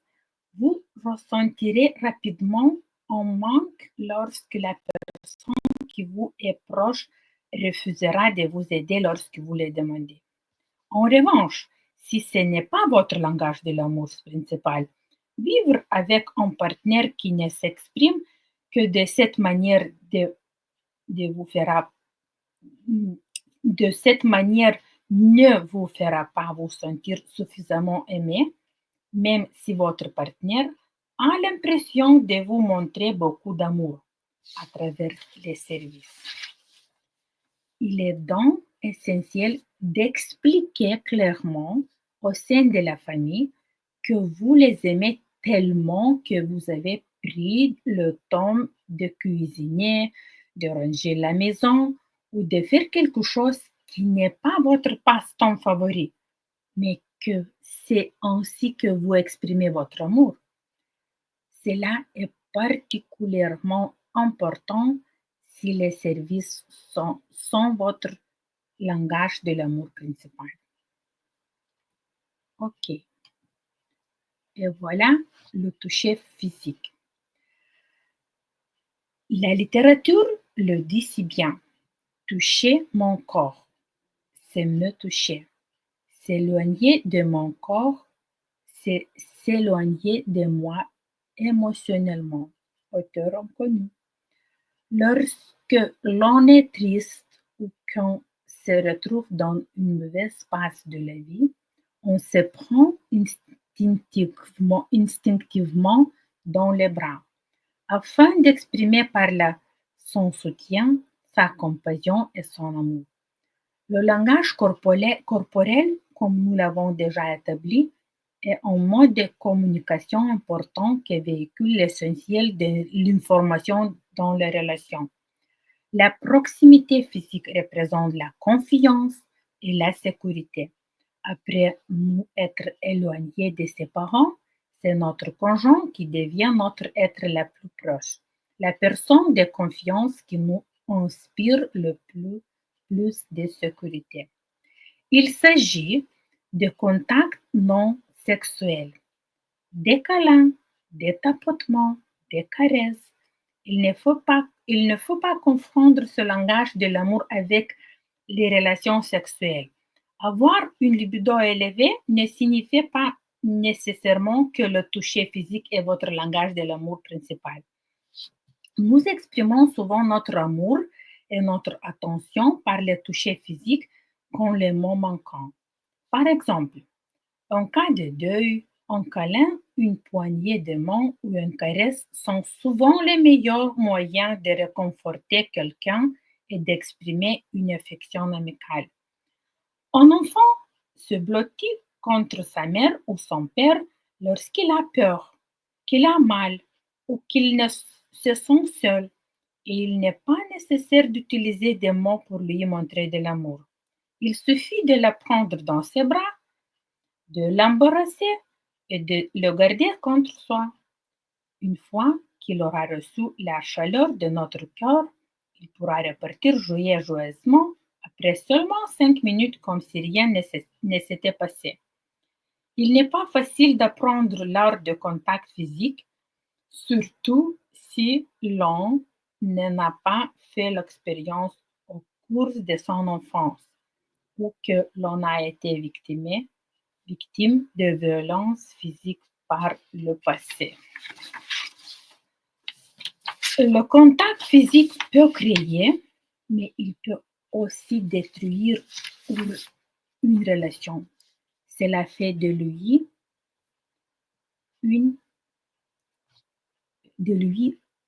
vous ressentirez rapidement un manque lorsque la personne qui vous est proche refusera de vous aider lorsque vous le demandez. En revanche, si ce n'est pas votre langage de l'amour principal, vivre avec un partenaire qui ne s'exprime que de cette manière de vous fera de cette manière ne vous fera pas vous sentir suffisamment aimé, même si votre partenaire a l'impression de vous montrer beaucoup d'amour à travers les services. Il est donc essentiel d'expliquer clairement au sein de la famille que vous les aimez tellement que vous avez pris le temps de cuisiner, de ranger la maison ou de faire quelque chose qui n'est pas votre passe-temps favori, mais que c'est ainsi que vous exprimez votre amour. Cela est particulièrement important si les services sont votre langage de l'amour principal. OK. Et voilà le toucher physique. La littérature le dit si bien. Toucher mon corps, c'est me toucher. S'éloigner de mon corps, c'est s'éloigner de moi émotionnellement. Auteur inconnu. Lorsque l'on est triste ou qu'on se retrouve dans une mauvaise passe de la vie, on se prend instinctivement dans les bras afin d'exprimer par là son soutien, sa compassion et son amour. Le langage corporel, comme nous l'avons déjà établi, est un mode de communication important qui véhicule l'essentiel de l'information dans les relations. La proximité physique représente la confiance et la sécurité. Après nous être éloignés de ses parents, c'est notre conjoint qui devient notre être la plus proche, la personne de confiance qui nous inspire le plus de sécurité. Il s'agit de contacts non sexuels, des câlins, des tapotements, des caresses. Il ne faut pas confondre ce langage de l'amour avec les relations sexuelles. Avoir une libido élevée ne signifie pas nécessairement que le toucher physique est votre langage de l'amour principal. Nous exprimons souvent notre amour et notre attention par le toucher physique quand les mots manquent. Par exemple, en cas de deuil, un câlin, une poignée de main ou une caresse sont souvent les meilleurs moyens de réconforter quelqu'un et d'exprimer une affection amicale. Un enfant se blottit contre sa mère ou son père lorsqu'il a peur, qu'il a mal ou qu'il ne se sent seul, et il n'est pas nécessaire d'utiliser des mots pour lui montrer de l'amour. Il suffit de la prendre dans ses bras, de l'embarrasser et de le garder contre soi. Une fois qu'il aura reçu la chaleur de notre cœur, il pourra repartir jouer joyeusement après seulement 5 minutes comme si rien ne s'était passé. Il n'est pas facile d'apprendre l'art de contact physique, surtout si l'on n'en a pas fait l'expérience au cours de son enfance ou que l'on a été victime de violences physiques par le passé. Le contact physique peut créer, mais il peut aussi détruire une relation. Cela fait de lui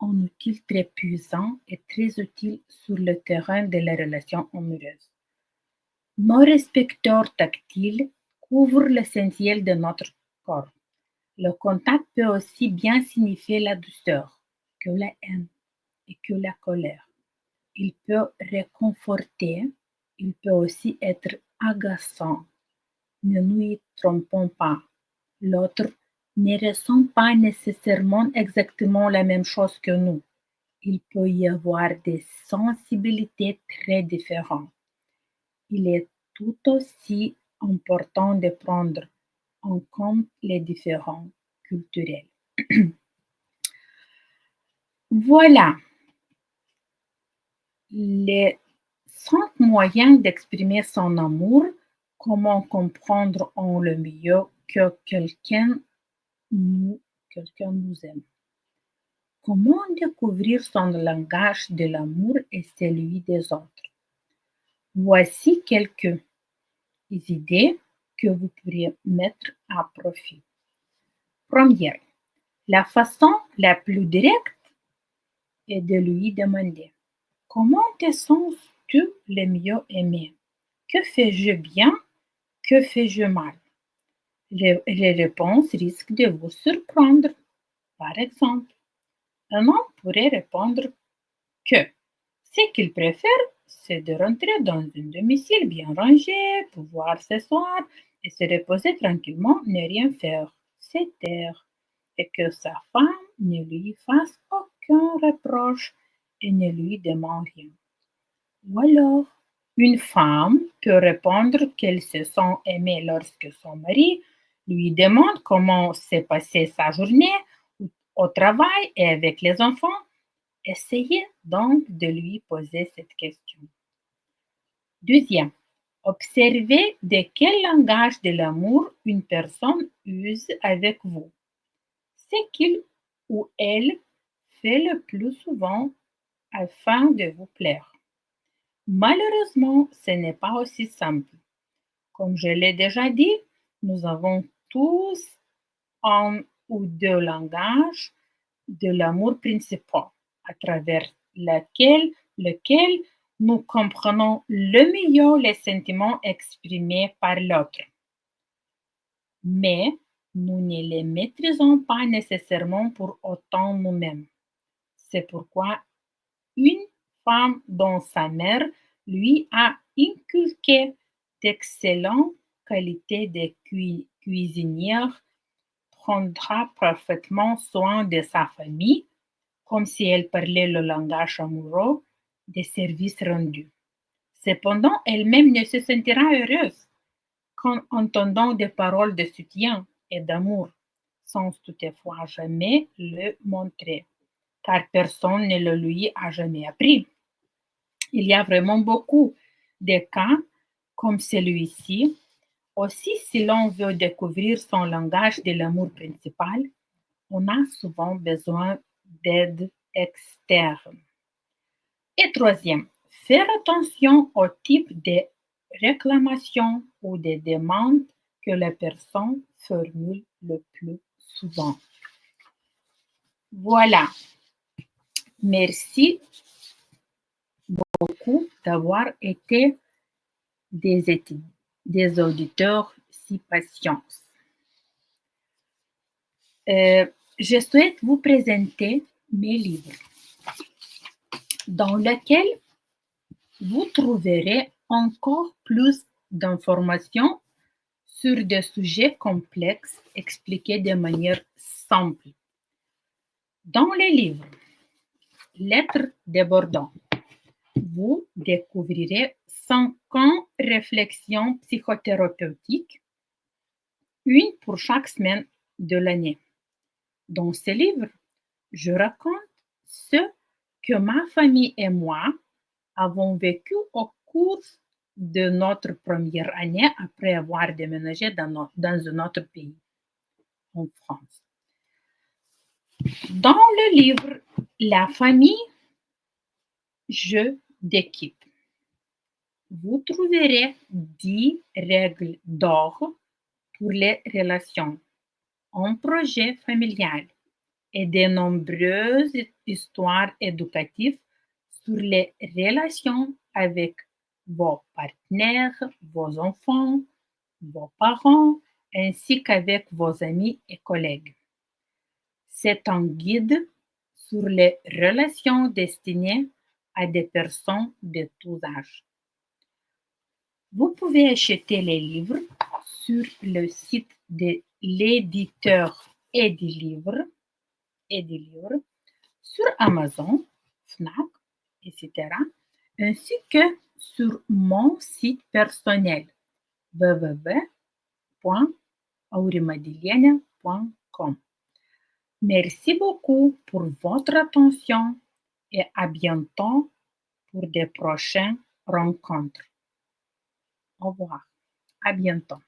un outil très puissant et très utile sur le terrain de la relation amoureuse. Nos récepteurs tactiles couvrent l'essentiel de notre corps. Le contact peut aussi bien signifier la douceur que la haine et que la colère. Il peut réconforter, il peut aussi être agaçant. Ne nous y trompons pas. L'autre ne ressent pas nécessairement exactement la même chose que nous. Il peut y avoir des sensibilités très différentes. Il est tout aussi important de prendre en compte les différences culturelles. Voilà les 5 moyens d'exprimer son amour, comment comprendre en le mieux que nous, quelqu'un nous aime. Comment découvrir son langage de l'amour et celui des autres. Voici quelques idées que vous pourriez mettre à profit. Première, la façon la plus directe est de lui demander: comment te sens-tu le mieux aimé? Que fais-je bien? Que fais-je mal? Les réponses risquent de vous surprendre. Par exemple, un homme pourrait répondre que ce qu'il préfère, c'est de rentrer dans un domicile bien rangé, pouvoir s'asseoir et se reposer tranquillement, ne rien faire, se taire, et que sa femme ne lui fasse aucun reproche et ne lui demande rien. Ou alors, une femme peut répondre qu'elle se sent aimée lorsque son mari lui demande comment s'est passée sa journée au travail et avec les enfants. Essayez donc de lui poser cette question. Deuxième, observez de quel langage de l'amour une personne use avec vous. Ce qu'il ou elle fait le plus souvent afin de vous plaire. Malheureusement, ce n'est pas aussi simple. Comme je l'ai déjà dit, nous avons tous un ou deux langages de l'amour principaux à travers lequel nous comprenons le mieux les sentiments exprimés par l'autre. Mais nous ne les maîtrisons pas nécessairement pour autant nous-mêmes. C'est pourquoi une femme dont sa mère lui a inculqué d'excellentes qualités de cuisinière prendra parfaitement soin de sa famille, comme si elle parlait le langage amoureux des services rendus. Cependant, elle-même ne se sentira heureuse qu'en entendant des paroles de soutien et d'amour, sans toutefois jamais le montrer, car personne ne le lui a jamais appris. Il y a vraiment beaucoup de cas comme celui-ci. Aussi, si l'on veut découvrir son langage de l'amour principal, on a souvent besoin d'aide externe. Et troisième, faire attention au type de réclamation ou de demande que la personne formule le plus souvent. Voilà. Merci beaucoup d'avoir été des auditeurs si patients. Je souhaite vous présenter mes livres dans lesquels vous trouverez encore plus d'informations sur des sujets complexes expliqués de manière simple. Dans les livres Lettres débordant, vous découvrirez 50 réflexions psychothérapeutiques, une pour chaque semaine de l'année. Dans ce livre, je raconte ce que ma famille et moi avons vécu au cours de notre première année après avoir déménagé dans un autre pays, en France. Dans le livre La famille, jeu d'équipe, vous trouverez 10 règles d'or pour les relations, un projet familial et de nombreuses histoires éducatives sur les relations avec vos partenaires, vos enfants, vos parents, ainsi qu'avec vos amis et collègues. C'est un guide sur les relations destinées à des personnes de tous âges. Vous pouvez acheter les livres sur le site de l'éditeur Edilivre, sur Amazon, Fnac, etc., ainsi que sur mon site personnel www.aurimadiliana.com. Merci beaucoup pour votre attention et à bientôt pour de prochaines rencontres. Au revoir. À bientôt.